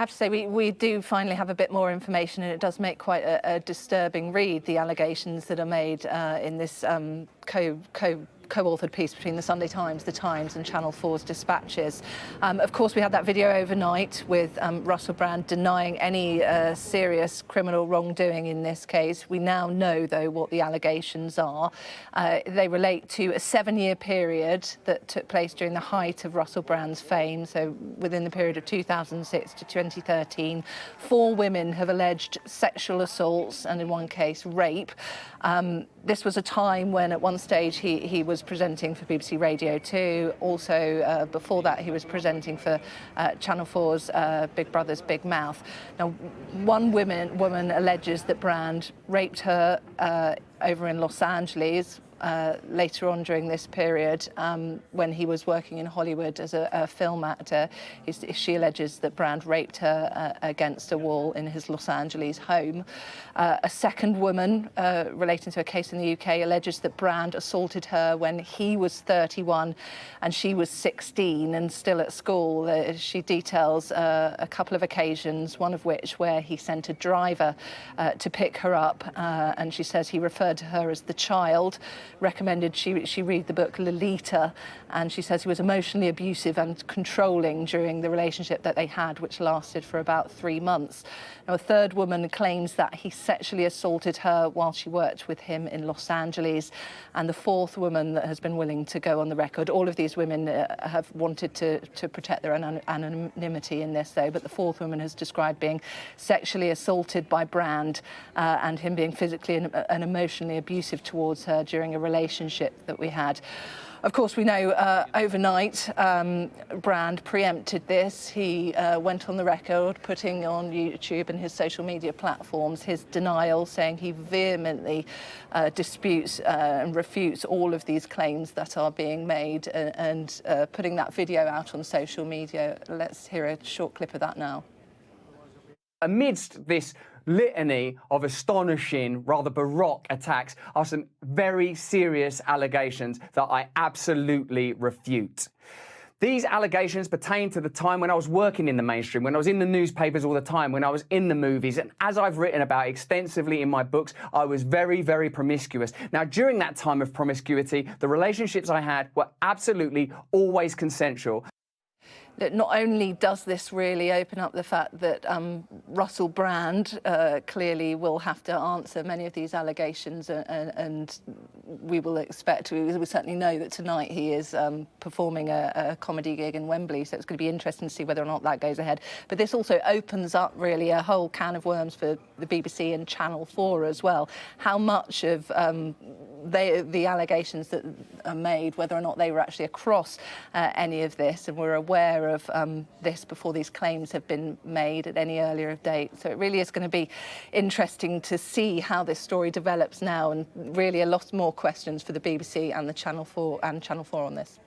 have to say we do finally have a bit more information, and it does make quite a disturbing read, the allegations that are made in this co-authored piece between the Sunday Times, the Times and Channel 4's dispatches. Of course, we had that video overnight with Russell Brand denying any serious criminal wrongdoing in this case. We now know, though, what the allegations are. They relate to a 7-year period that took place during the height of Russell Brand's fame, so within the period of 2006 to 2013. 4 women have alleged sexual assaults and, in one case, rape. This was a time when, at one stage, he was presenting for BBC Radio 2. Also, before that, he was presenting for Channel 4's Big Brother's Big Mouth. Now, one woman alleges that Brand raped her over in Los Angeles. Later on during this period, when he was working in Hollywood as a film actor, she alleges that Brand raped her against a wall in his Los Angeles home. A second woman, relating to a case in the UK, alleges that Brand assaulted her when he was 31 and she was 16 and still at school. She details a couple of occasions, one of which where he sent a driver to pick her up, and she says he referred to her as the child, recommended she read the book Lolita, and she says he was emotionally abusive and controlling during the relationship that they had, which lasted for about 3 months. Now, a third woman claims that he sexually assaulted her while she worked with him in Los Angeles, and the fourth woman that has been willing to go on the record. All of these women have wanted to protect their anonymity in this, though, but the fourth woman has described being sexually assaulted by Brand and him being physically and emotionally abusive towards her during a relationship that we had. Of course, we know overnight Brand preempted this. He went on the record, putting on YouTube and his social media platforms his denial, saying he vehemently disputes and refutes all of these claims that are being made, and putting that video out on social media. Let's hear a short clip of that now. Amidst this litany of astonishing, rather baroque attacks are some very serious allegations that I absolutely refute. These allegations pertain to the time when I was working in the mainstream, when I was in the newspapers all the time, when I was in the movies, and as I've written about extensively in my books, I was very, very promiscuous. Now, during that time of promiscuity, the relationships I had were absolutely always consensual. That not only does this really open up the fact that Russell Brand clearly will have to answer many of these allegations, and we will expect, we certainly know that tonight he is performing a comedy gig in Wembley, so it's going to be interesting to see whether or not that goes ahead. But this also opens up really a whole can of worms for the BBC and Channel 4 as well. How much of the allegations that are made, whether or not they were actually across any of this and were aware of this before these claims have been made at any earlier date. So it really is going to be interesting to see how this story develops now, and really a lot more questions for the BBC and the Channel 4 on this.